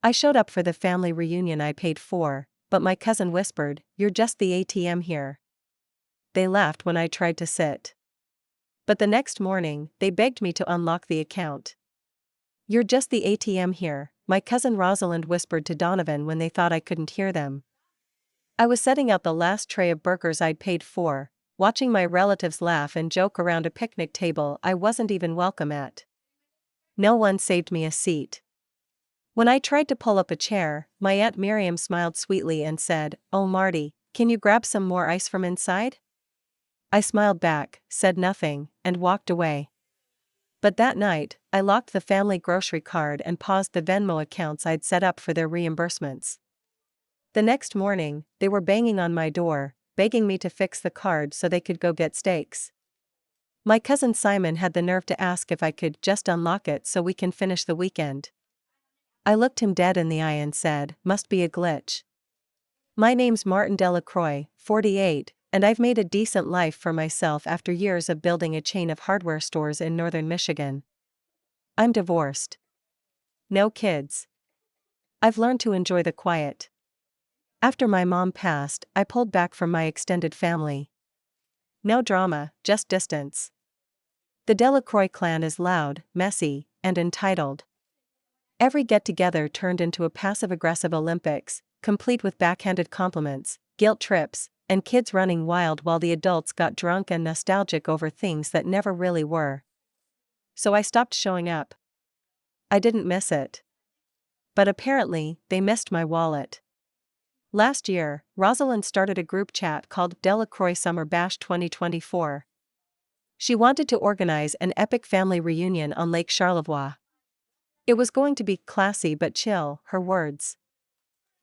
I showed up for the family reunion I paid for, but my cousin whispered, "You're just the ATM here." They laughed when I tried to sit. But the next morning, they begged me to unlock the account. "You're just the ATM here," my cousin Rosalind whispered to Donovan when they thought I couldn't hear them. I was setting out the last tray of burgers I'd paid for, watching my relatives laugh and joke around a picnic table I wasn't even welcome at. No one saved me a seat. When I tried to pull up a chair, my Aunt Miriam smiled sweetly and said, "Oh Marty, can you grab some more ice from inside?" I smiled back, said nothing, and walked away. But that night, I locked the family grocery card and paused the Venmo accounts I'd set up for their reimbursements. The next morning, they were banging on my door, begging me to fix the card so they could go get steaks. My cousin Simon had the nerve to ask if I could just unlock it so we can finish the weekend. I looked him dead in the eye and said, "Must be a glitch. My name's Martin Delacroix, 48, and I've made a decent life for myself after years of building a chain of hardware stores in northern Michigan. I'm divorced. No kids. I've learned to enjoy the quiet. After my mom passed, I pulled back from my extended family. No drama, just distance. The Delacroix clan is loud, messy, and entitled. Every get-together turned into a passive-aggressive Olympics, complete with backhanded compliments, guilt trips, and kids running wild while the adults got drunk and nostalgic over things that never really were. So I stopped showing up. I didn't miss it. But apparently, they missed my wallet. Last year, Rosalind started a group chat called Delacroix Summer Bash 2024. She wanted to organize an epic family reunion on Lake Charlevoix. It was going to be classy but chill, her words.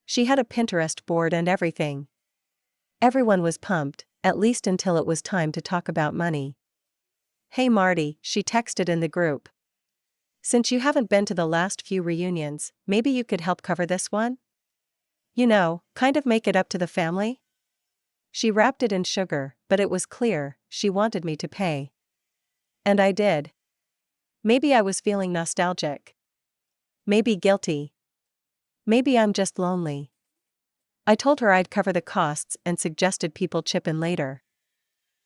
She had a Pinterest board and everything. Everyone was pumped, at least until it was time to talk about money. "Hey Marty," she texted in the group. "Since you haven't been to the last few reunions, maybe you could help cover this one? You know, kind of make it up to the family?" She wrapped it in sugar, but it was clear, she wanted me to pay. And I did. Maybe I was feeling nostalgic. Maybe guilty. Maybe I'm just lonely. I told her I'd cover the costs and suggested people chip in later.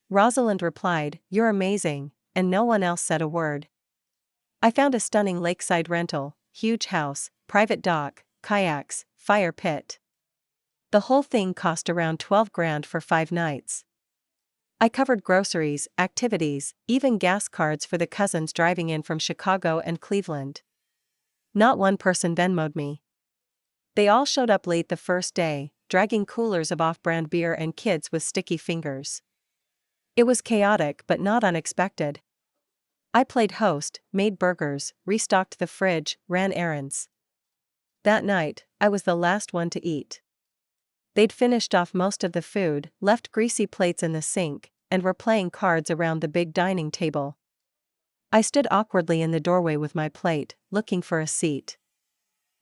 Rosalind replied, "You're amazing," and no one else said a word. I found a stunning lakeside rental, huge house, private dock, kayaks, fire pit. The whole thing cost around 12 grand for 5 nights. I covered groceries, activities, even gas cards for the cousins driving in from Chicago and Cleveland. Not one person Venmo'd me. They all showed up late the first day, dragging coolers of off-brand beer and kids with sticky fingers. It was chaotic but not unexpected. I played host, made burgers, restocked the fridge, ran errands. That night, I was the last one to eat. They'd finished off most of the food, left greasy plates in the sink, and were playing cards around the big dining table. I stood awkwardly in the doorway with my plate, looking for a seat.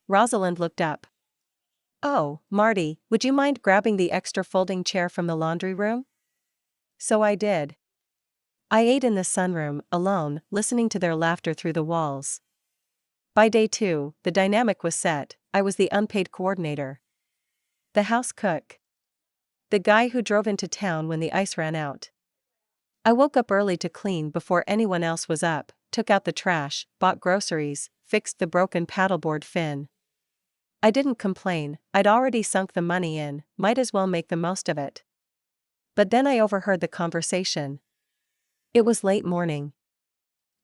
Rosalind looked up. "Oh, Marty, would you mind grabbing the extra folding chair from the laundry room?" So I did. I ate in the sunroom, alone, listening to their laughter through the walls. By day 2, the dynamic was set. I was the unpaid coordinator. The house cook. The guy who drove into town when the ice ran out. I woke up early to clean before anyone else was up, took out the trash, bought groceries, fixed the broken paddleboard fin. I didn't complain, I'd already sunk the money in, might as well make the most of it. But then I overheard the conversation. It was late morning.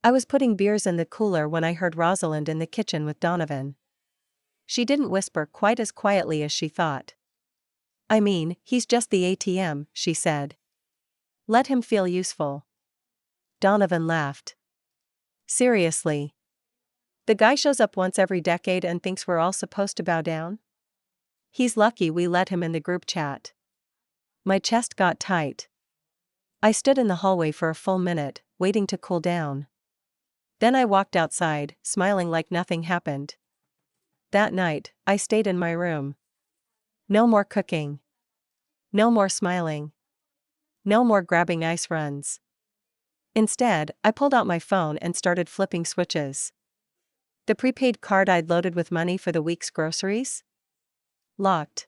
I was putting beers in the cooler when I heard Rosalind in the kitchen with Donovan. She didn't whisper quite as quietly as she thought. "I mean, he's just the ATM," she said. "Let him feel useful." Donovan laughed. "Seriously? The guy shows up once every decade and thinks we're all supposed to bow down? He's lucky we let him in the group chat." My chest got tight. I stood in the hallway for a full minute, waiting to cool down. Then I walked outside, smiling like nothing happened. That night, I stayed in my room. No more cooking. No more smiling. No more grabbing ice runs. Instead, I pulled out my phone and started flipping switches. The prepaid card I'd loaded with money for the week's groceries? Locked.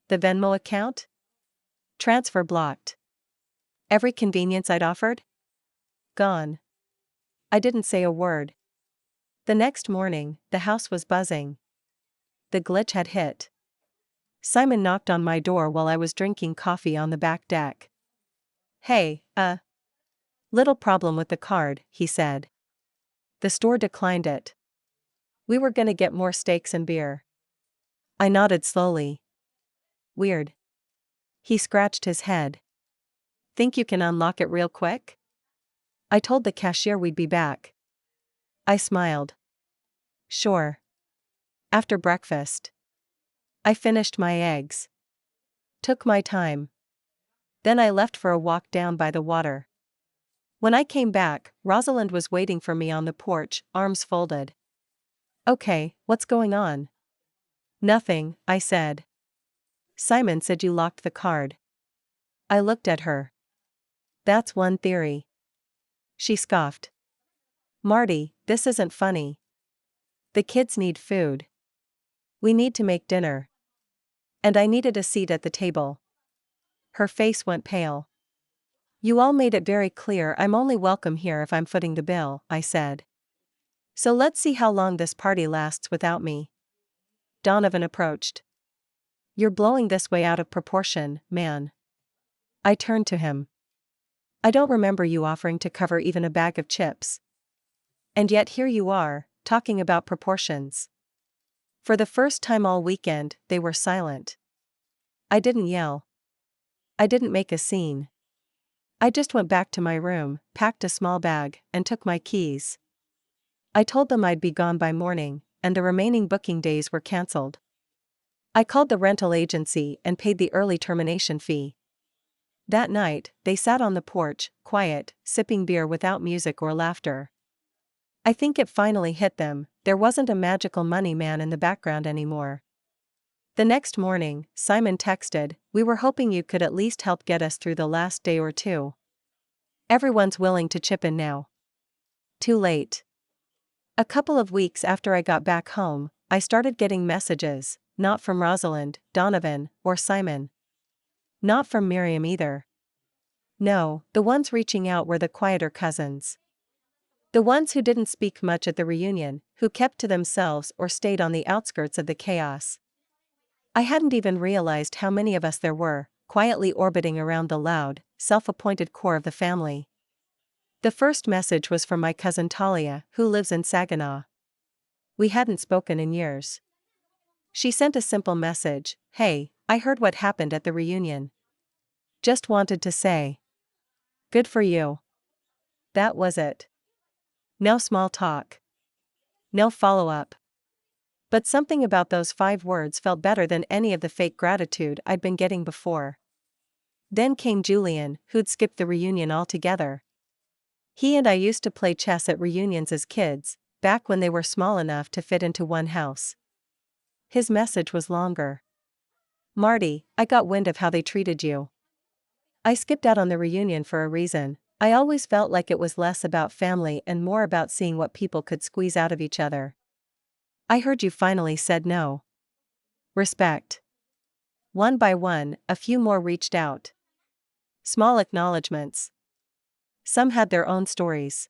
The Venmo account? Transfer blocked. Every convenience I'd offered? Gone. I didn't say a word. The next morning, the house was buzzing. The glitch had hit. Simon knocked on my door while I was drinking coffee on the back deck. Hey, little problem with the card, he said. The store declined it. We were gonna get more steaks and beer. I nodded slowly. Weird. He scratched his head. Think you can unlock it real quick? I told the cashier we'd be back. I smiled. Sure. After breakfast. I finished my eggs. Took my time. Then I left for a walk down by the water. When I came back, Rosalind was waiting for me on the porch, arms folded. Okay, what's going on? Nothing, I said. Simon said you locked the card. I looked at her. That's one theory. She scoffed. Marty, this isn't funny. The kids need food. We need to make dinner. And I needed a seat at the table. Her face went pale. You all made it very clear I'm only welcome here if I'm footing the bill, I said. So let's see how long this party lasts without me. Donovan approached. You're blowing this way out of proportion, man. I turned to him. I don't remember you offering to cover even a bag of chips. And yet here you are, talking about proportions. For the first time all weekend, they were silent. I didn't yell. I didn't make a scene. I just went back to my room, packed a small bag, and took my keys. I told them I'd be gone by morning, and the remaining booking days were cancelled. I called the rental agency and paid the early termination fee. That night, they sat on the porch, quiet, sipping beer without music or laughter. I think it finally hit them, there wasn't a magical money man in the background anymore. The next morning, Simon texted, we were hoping you could at least help get us through the last day or two. Everyone's willing to chip in now. Too late. A couple of weeks after I got back home, I started getting messages, not from Rosalind, Donovan, or Simon. Not from Miriam either. No, the ones reaching out were the quieter cousins. The ones who didn't speak much at the reunion, who kept to themselves or stayed on the outskirts of the chaos. I hadn't even realized how many of us there were, quietly orbiting around the loud, self-appointed core of the family. The first message was from my cousin Talia, who lives in Saginaw. We hadn't spoken in years. She sent a simple message, hey, I heard what happened at the reunion. Just wanted to say. Good for you. That was it. No small talk. No follow-up. But something about those 5 words felt better than any of the fake gratitude I'd been getting before. Then came Julian, who'd skipped the reunion altogether. He and I used to play chess at reunions as kids, back when they were small enough to fit into one house. His message was longer. Marty, I got wind of how they treated you. I skipped out on the reunion for a reason. I always felt like it was less about family and more about seeing what people could squeeze out of each other. I heard you finally said no. Respect. One by one, a few more reached out. Small acknowledgements. Some had their own stories.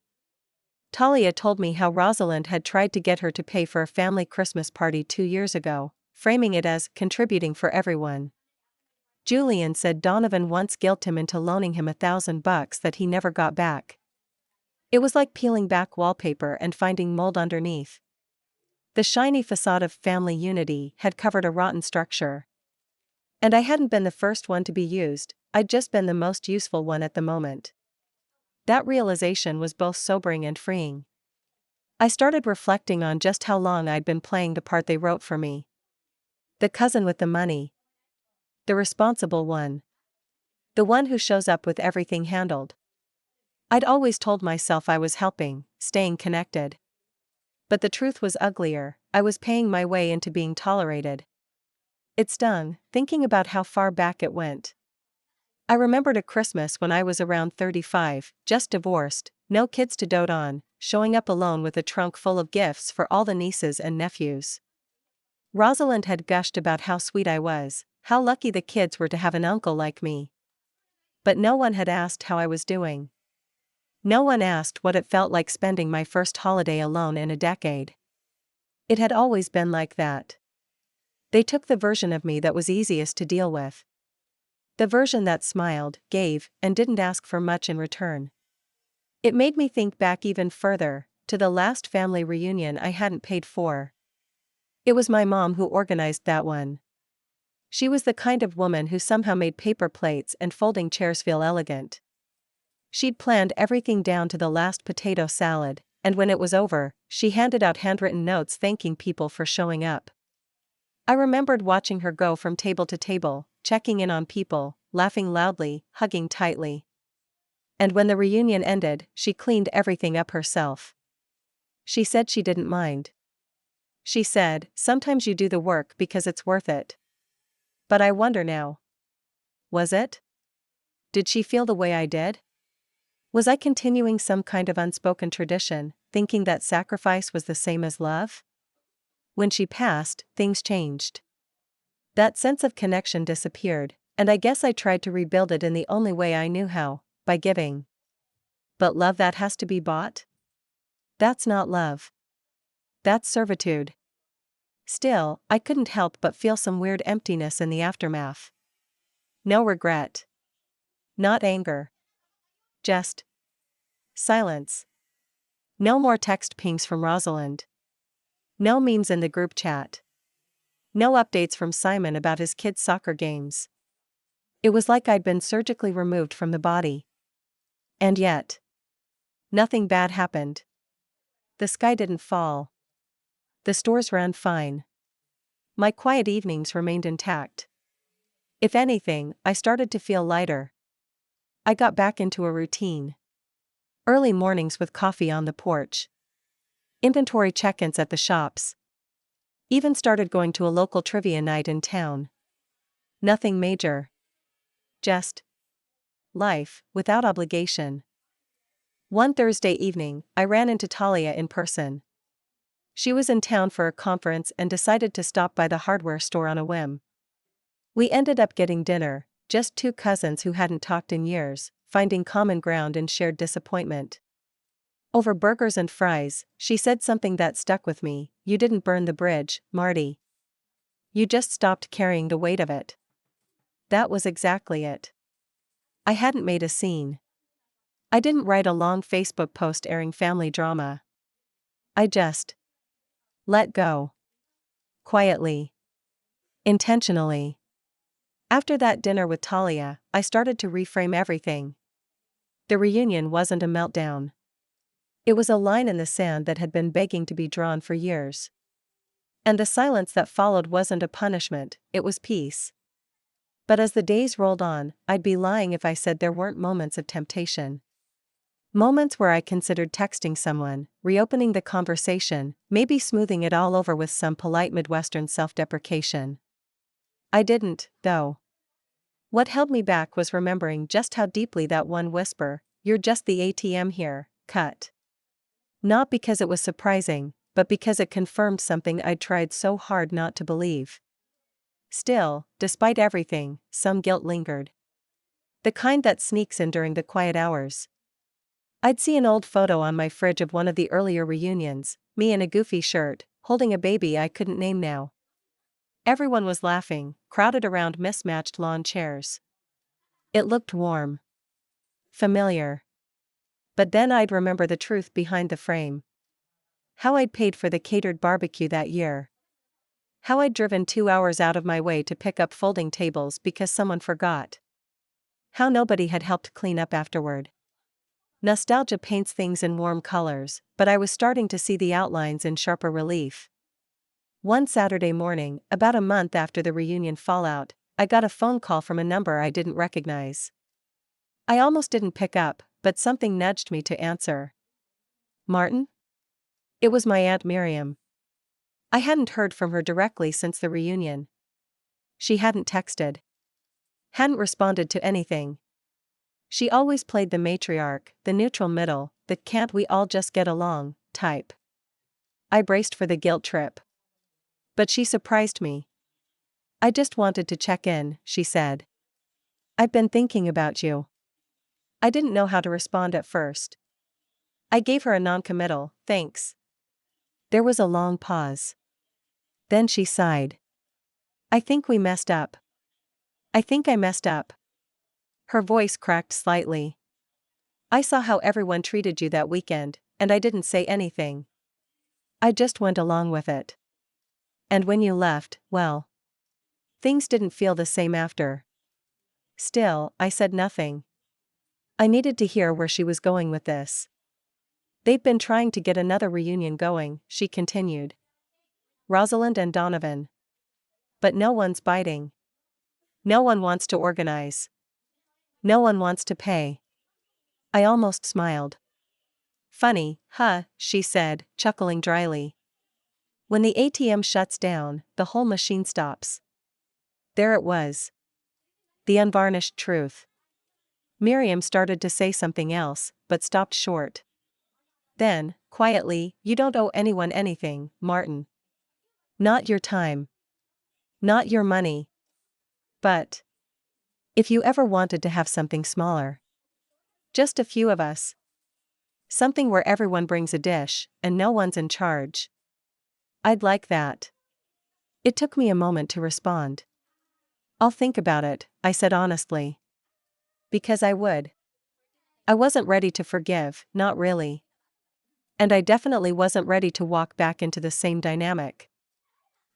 Talia told me how Rosalind had tried to get her to pay for a family Christmas party 2 years ago, framing it as contributing for everyone. Julian said Donovan once guilted him into loaning him $1,000 that he never got back. It was like peeling back wallpaper and finding mold underneath. The shiny facade of family unity had covered a rotten structure. And I hadn't been the first one to be used, I'd just been the most useful one at the moment. That realization was both sobering and freeing. I started reflecting on just how long I'd been playing the part they wrote for me. The cousin with the money. The responsible one. The one who shows up with everything handled. I'd always told myself I was helping, staying connected. But the truth was uglier, I was paying my way into being tolerated. It stung, thinking about how far back it went. I remembered a Christmas when I was around 35, just divorced, No kids to dote on, showing up alone with a trunk full of gifts for all the nieces and nephews. Rosalind had gushed about how sweet I was, how lucky the kids were to have an uncle like me. But no one had asked how I was doing. No one asked what it felt like spending my first holiday alone in a decade. It had always been like that. They took the version of me that was easiest to deal with. The version that smiled, gave, and didn't ask for much in return. It made me think back even further, to the last family reunion I hadn't paid for. It was my mom who organized that one. She was the kind of woman who somehow made paper plates and folding chairs feel elegant. She'd planned everything down to the last potato salad, and when it was over, she handed out handwritten notes thanking people for showing up. I remembered watching her go from table to table, checking in on people, laughing loudly, hugging tightly. And when the reunion ended, she cleaned everything up herself. She said she didn't mind. She said, "Sometimes you do the work because it's worth it." But I wonder now. Was it? Did she feel the way I did? Was I continuing some kind of unspoken tradition, thinking that sacrifice was the same as love? When she passed, things changed. That sense of connection disappeared, and I guess I tried to rebuild it in the only way I knew how, by giving. But love that has to be bought? That's not love. That's servitude. Still, I couldn't help but feel some weird emptiness in the aftermath. No regret. Not anger. Just silence. No more text pings from Rosalind. No memes in the group chat. No updates from Simon about his kids' soccer games. It was like I'd been surgically removed from the body. And yet, nothing bad happened. The sky didn't fall. The stores ran fine. My quiet evenings remained intact. If anything, I started to feel lighter. I got back into a routine. Early mornings with coffee on the porch. Inventory check-ins at the shops. Even started going to a local trivia night in town. Nothing major. Just life, without obligation. One Thursday evening, I ran into Talia in person. She was in town for a conference and decided to stop by the hardware store on a whim. We ended up getting dinner, just two cousins who hadn't talked in years, finding common ground in shared disappointment. Over burgers and fries, she said something that stuck with me: "You didn't burn the bridge, Marty. You just stopped carrying the weight of it." That was exactly it. I hadn't made a scene. I didn't write a long Facebook post airing family drama. I just let go. Quietly. Intentionally. After that dinner with Talia, I started to reframe everything. The reunion wasn't a meltdown. It was a line in the sand that had been begging to be drawn for years. And the silence that followed wasn't a punishment, it was peace. But as the days rolled on, I'd be lying if I said there weren't moments of temptation. Moments where I considered texting someone, reopening the conversation, maybe smoothing it all over with some polite Midwestern self-deprecation. I didn't, though. What held me back was remembering just how deeply that one whisper, "You're just the ATM here," cut. Not because it was surprising, but because it confirmed something I'd tried so hard not to believe. Still, despite everything, some guilt lingered. The kind that sneaks in during the quiet hours. I'd see an old photo on my fridge of one of the earlier reunions, me in a goofy shirt, holding a baby I couldn't name now. Everyone was laughing, crowded around mismatched lawn chairs. It looked warm. Familiar. But then I'd remember the truth behind the frame. How I'd paid for the catered barbecue that year. How I'd driven 2 hours out of my way to pick up folding tables because someone forgot. How nobody had helped clean up afterward. Nostalgia paints things in warm colors, but I was starting to see the outlines in sharper relief. One Saturday morning, about a month after the reunion fallout, I got a phone call from a number I didn't recognize. I almost didn't pick up, but something nudged me to answer. "Martin?" It was my Aunt Miriam. I hadn't heard from her directly since the reunion. She hadn't texted. Hadn't responded to anything. She always played the matriarch, the neutral middle, the "can't we all just get along" type. I braced for the guilt trip. But she surprised me. "I just wanted to check in," she said. "I've been thinking about you." I didn't know how to respond at first. I gave her a non-committal, "Thanks." There was a long pause. Then she sighed. "I think we messed up. I think I messed up." Her voice cracked slightly. "I saw how everyone treated you that weekend, and I didn't say anything. I just went along with it. And when you left, well, things didn't feel the same after." Still, I said nothing. I needed to hear where she was going with this. "They've been trying to get another reunion going," she continued. "Rosalind and Donovan. But no one's biting. No one wants to organize. No one wants to pay." I almost smiled. "Funny, huh?" she said, chuckling dryly. "When the ATM shuts down, the whole machine stops." There it was. The unvarnished truth. Miriam started to say something else, but stopped short. Then, quietly, "You don't owe anyone anything, Martin. Not your time. Not your money. But if you ever wanted to have something smaller. Just a few of us. Something where everyone brings a dish, and no one's in charge. I'd like that." It took me a moment to respond. "I'll think about it," I said honestly. Because I would. I wasn't ready to forgive, not really. And I definitely wasn't ready to walk back into the same dynamic.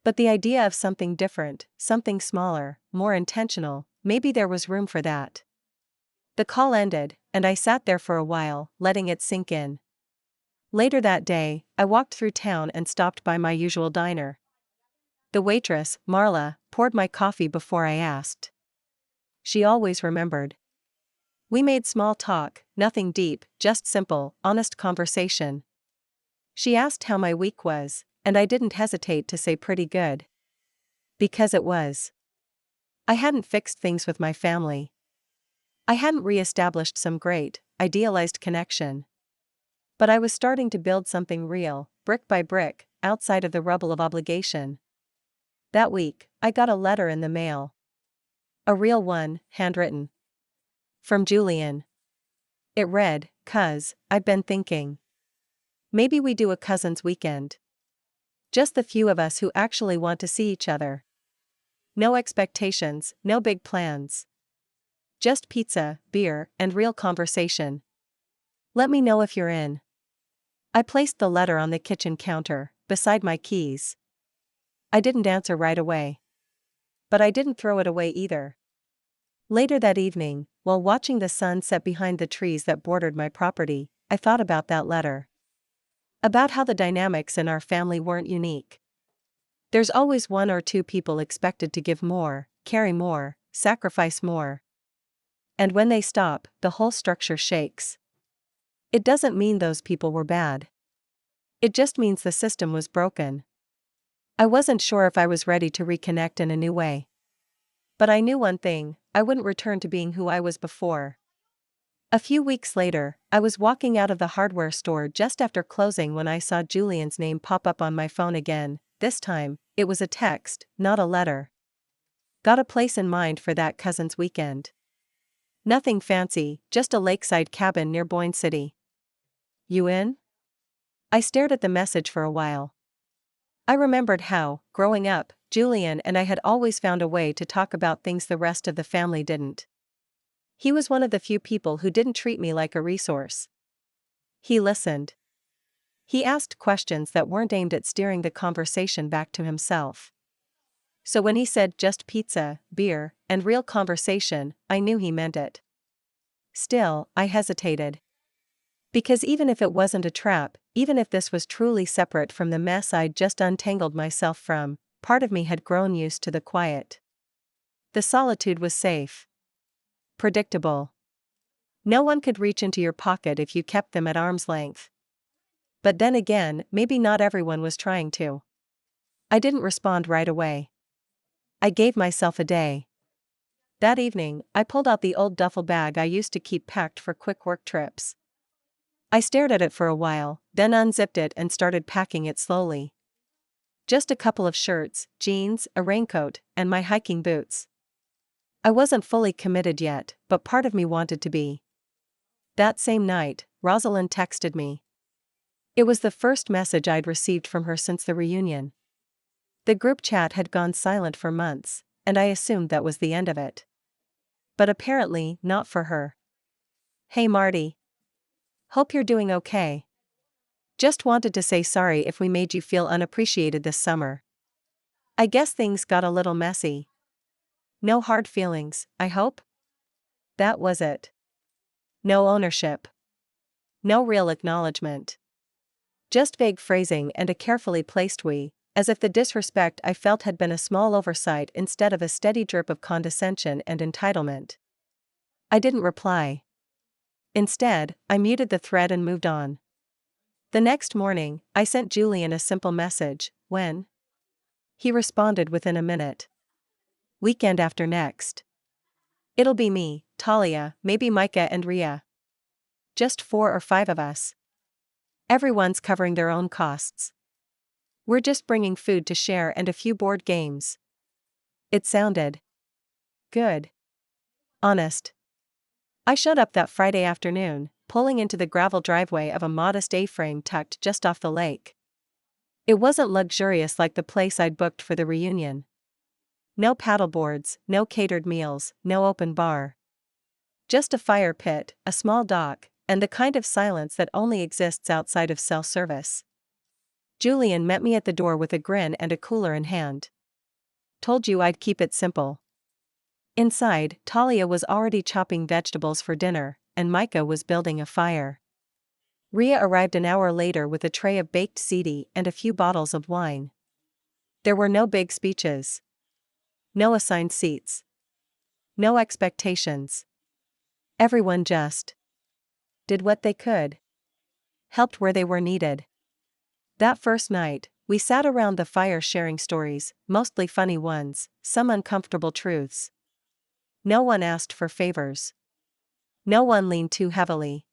But the idea of something different, something smaller, more intentional, maybe there was room for that. The call ended, and I sat there for a while, letting it sink in. Later that day, I walked through town and stopped by my usual diner. The waitress, Marla, poured my coffee before I asked. She always remembered. We made small talk, nothing deep, just simple, honest conversation. She asked how my week was, and I didn't hesitate to say pretty good. Because it was. I hadn't fixed things with my family. I hadn't re-established some great, idealized connection. But I was starting to build something real, brick by brick, outside of the rubble of obligation. That week, I got a letter in the mail. A real one, handwritten. From Julian. It read, "Cuz, I've been thinking. Maybe we do a cousins weekend. Just the few of us who actually want to see each other. No expectations, no big plans. Just pizza, beer, and real conversation. Let me know if you're in." I placed the letter on the kitchen counter, beside my keys. I didn't answer right away. But I didn't throw it away either. Later that evening, while watching the sun set behind the trees that bordered my property, I thought about that letter. About how the dynamics in our family weren't unique. There's always one or two people expected to give more, carry more, sacrifice more. And when they stop, the whole structure shakes. It doesn't mean those people were bad. It just means the system was broken. I wasn't sure if I was ready to reconnect in a new way. But I knew one thing, I wouldn't return to being who I was before. A few weeks later, I was walking out of the hardware store just after closing when I saw Julian's name pop up on my phone again. This time, it was a text, not a letter. "Got a place in mind for that cousin's weekend. Nothing fancy, just a lakeside cabin near Boyne City. You in?" I stared at the message for a while. I remembered how, growing up, Julian and I had always found a way to talk about things the rest of the family didn't. He was one of the few people who didn't treat me like a resource. He listened. He asked questions that weren't aimed at steering the conversation back to himself. So when he said just pizza, beer, and real conversation, I knew he meant it. Still, I hesitated. Because even if it wasn't a trap, even if this was truly separate from the mess I'd just untangled myself from, part of me had grown used to the quiet. The solitude was safe. Predictable. No one could reach into your pocket if you kept them at arm's length. But then again, maybe not everyone was trying to. I didn't respond right away. I gave myself a day. That evening, I pulled out the old duffel bag I used to keep packed for quick work trips. I stared at it for a while, then unzipped it and started packing it slowly. Just a couple of shirts, jeans, a raincoat, and my hiking boots. I wasn't fully committed yet, but part of me wanted to be. That same night, Rosalind texted me. It was the first message I'd received from her since the reunion. The group chat had gone silent for months, and I assumed that was the end of it. But apparently, not for her. Hey Marty. Hope you're doing okay. Just wanted to say sorry if we made you feel unappreciated this summer. I guess things got a little messy. No hard feelings, I hope? That was it. No ownership. No real acknowledgement. Just vague phrasing and a carefully placed we, as if the disrespect I felt had been a small oversight instead of a steady drip of condescension and entitlement. I didn't reply. Instead, I muted the thread and moved on. The next morning, I sent Julian a simple message, when? He responded within a minute. Weekend after next. It'll be me, Talia, maybe Micah and Rhea. Just 4 or 5 of us. Everyone's covering their own costs. We're just bringing food to share and a few board games. It sounded good. Honest. I showed up that Friday afternoon, pulling into the gravel driveway of a modest A-frame tucked just off the lake. It wasn't luxurious like the place I'd booked for the reunion. No paddleboards, no catered meals, no open bar. Just a fire pit, a small dock, and the kind of silence that only exists outside of self-service. Julian met me at the door with a grin and a cooler in hand. Told you I'd keep it simple. Inside, Talia was already chopping vegetables for dinner, and Micah was building a fire. Rhea arrived an hour later with a tray of baked ziti and a few bottles of wine. There were no big speeches. No assigned seats. No expectations. Everyone just did what they could. Helped where they were needed. That first night, we sat around the fire sharing stories, mostly funny ones, some uncomfortable truths. No one asked for favors. No one leaned too heavily.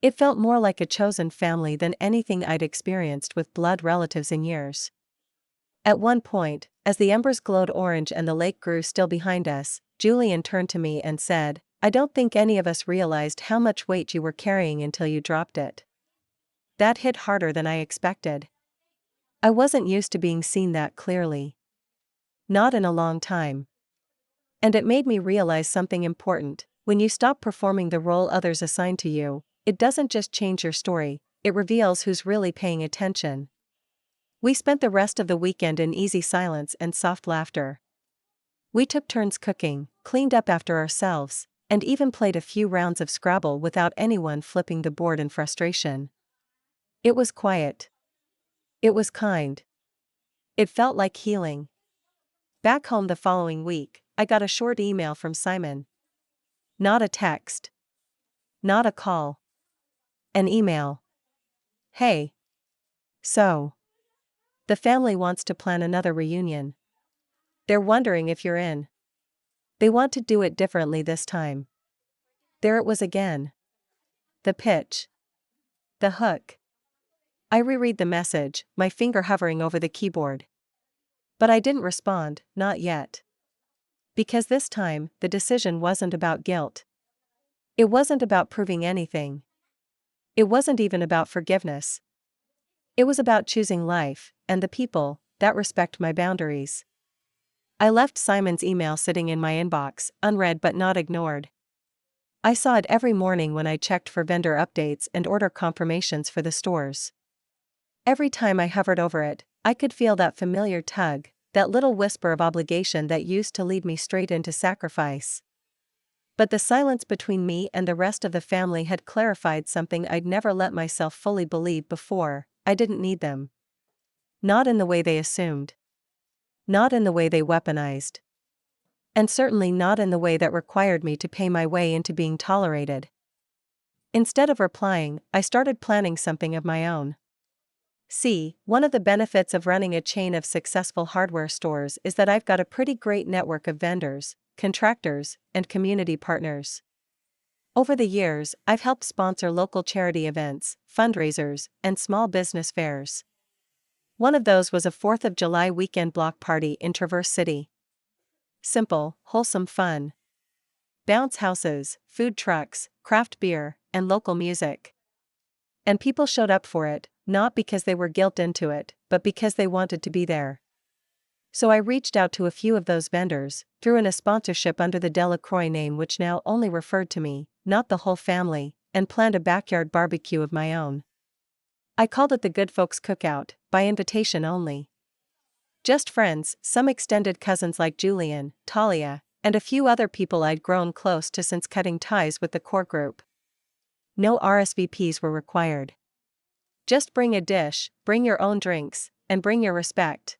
It felt more like a chosen family than anything I'd experienced with blood relatives in years. At one point, as the embers glowed orange and the lake grew still behind us, Julian turned to me and said, I don't think any of us realized how much weight you were carrying until you dropped it. That hit harder than I expected. I wasn't used to being seen that clearly. Not in a long time. And it made me realize something important. When you stop performing the role others assign to you, it doesn't just change your story, it reveals who's really paying attention. We spent the rest of the weekend in easy silence and soft laughter. We took turns cooking, cleaned up after ourselves, and even played a few rounds of Scrabble without anyone flipping the board in frustration. It was quiet. It was kind. It felt like healing. Back home the following week, I got a short email from Simon. Not a text. Not a call. An email. Hey. So. The family wants to plan another reunion. They're wondering if you're in. They want to do it differently this time. There it was again. The pitch. The hook. I reread the message, my finger hovering over the keyboard. But I didn't respond, not yet. Because this time, the decision wasn't about guilt. It wasn't about proving anything. It wasn't even about forgiveness. It was about choosing life, and the people that respect my boundaries. I left Simon's email sitting in my inbox, unread but not ignored. I saw it every morning when I checked for vendor updates and order confirmations for the stores. Every time I hovered over it, I could feel that familiar tug, that little whisper of obligation that used to lead me straight into sacrifice. But the silence between me and the rest of the family had clarified something I'd never let myself fully believe before. I didn't need them. Not in the way they assumed. Not in the way they weaponized. And certainly not in the way that required me to pay my way into being tolerated. Instead of replying, I started planning something of my own. See, one of the benefits of running a chain of successful hardware stores is that I've got a pretty great network of vendors, contractors, and community partners. Over the years, I've helped sponsor local charity events, fundraisers, and small business fairs. One of those was a 4th of July weekend block party in Traverse City. Simple, wholesome fun. Bounce houses, food trucks, craft beer, and local music. And people showed up for it, not because they were guilted into it, but because they wanted to be there. So I reached out to a few of those vendors, threw in a sponsorship under the Delacroix name which now only referred to me, not the whole family, and planned a backyard barbecue of my own. I called it the Good Folks Cookout, by invitation only. Just friends, some extended cousins like Julian, Talia, and a few other people I'd grown close to since cutting ties with the core group. No RSVPs were required. Just bring a dish, bring your own drinks, and bring your respect.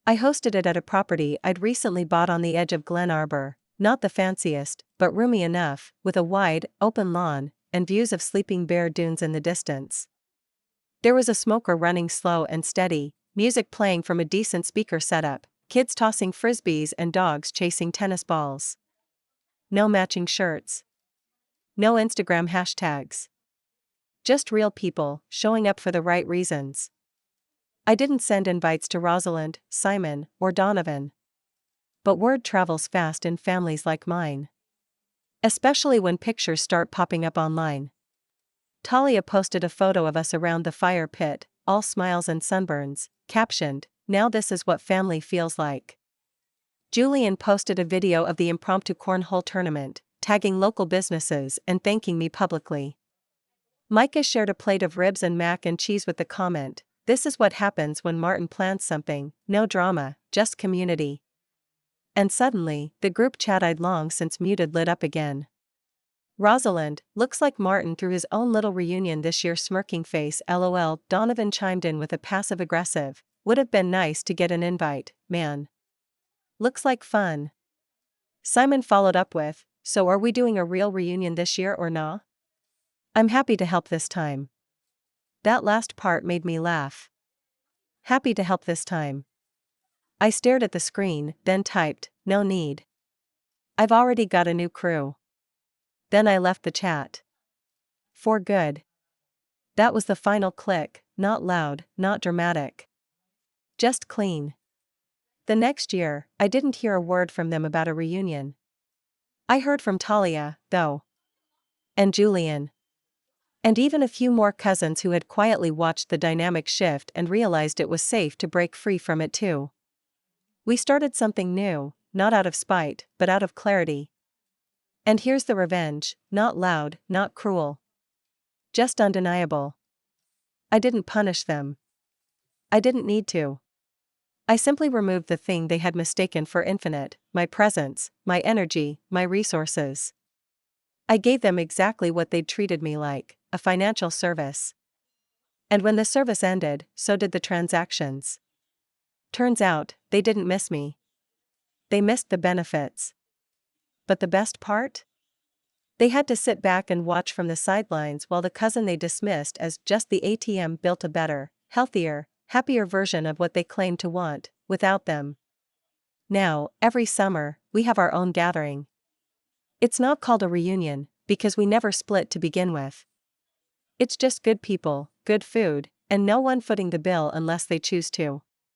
I hosted it at a property I'd recently bought on the edge of Glen Arbor, not the fanciest, but roomy enough, with a wide, open lawn, and views of Sleeping Bear Dunes in the distance. There was a smoker running slow and steady, music playing from a decent speaker setup, kids tossing frisbees and dogs chasing tennis balls. No matching shirts. No Instagram hashtags. Just real people, showing up for the right reasons. I didn't send invites to Rosalind, Simon, or Donovan. But word travels fast in families like mine. Especially when pictures start popping up online. Talia posted a photo of us around the fire pit, all smiles and sunburns, captioned, "Now this is what family feels like." Julian posted a video of the impromptu cornhole tournament, tagging local businesses and thanking me publicly. Micah shared a plate of ribs and mac and cheese with the comment, "This is what happens when Martin plans something, no drama, just community." And suddenly, the group chat I'd long since muted lit up again. "Rosalind, looks like Martin threw his own little reunion this year, smirking face LOL." Donovan chimed in with a passive-aggressive, "Would have been nice to get an invite, man. Looks like fun." Simon followed up with, "So are we doing a real reunion this year or nah? I'm happy to help this time." That last part made me laugh. Happy to help this time. I stared at the screen, then typed, "No need. I've already got a new crew." Then I left the chat. For good. That was the final click, not loud, not dramatic. Just clean. The next year, I didn't hear a word from them about a reunion. I heard from Talia, though. And Julian. And even a few more cousins who had quietly watched the dynamic shift and realized it was safe to break free from it too. We started something new, not out of spite, but out of clarity. And here's the revenge, not loud, not cruel. Just undeniable. I didn't punish them. I didn't need to. I simply removed the thing they had mistaken for infinite, my presence, my energy, my resources. I gave them exactly what they'd treated me like, a financial service. And when the service ended, so did the transactions. Turns out, they didn't miss me. They missed the benefits. But the best part? They had to sit back and watch from the sidelines while the cousin they dismissed as just the ATM built a better, healthier, happier version of what they claimed to want, without them. Now, every summer, we have our own gathering. It's not called a reunion, because we never split to begin with. It's just good people, good food, and no one footing the bill unless they choose to.